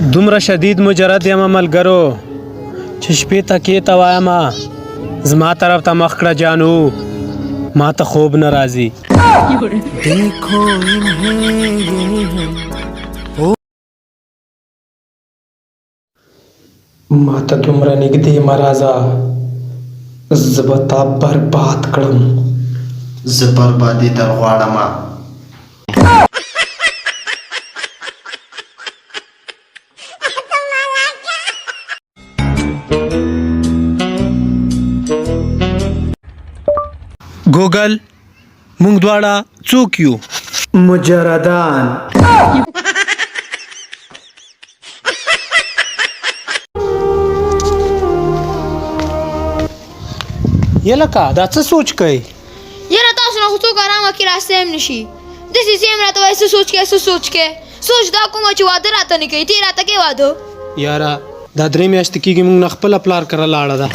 دومره شدید مجرد یم ملګرو چې شپې تکیې ته وایم زما طرف ته مخ کړه جانو ما ته خوب نه راځي ما ته دومره نږدې مه راځه زه به تا برباد کړم زه بربادېدل غواړم ګوګل موږ دواړه څوک یو مجردان یلکه دا څه سوچ کوي یاره تاسو نه خو څوک ارامه کې راسته هم نشي داسې سیم راته وایي څه سوچ کې سوچ دا کومه چې واده راته نه کوي ته یې راته کې واده یاره دا 3 میاشتې کېږي موږ نه خپله پلار کره لاړه ده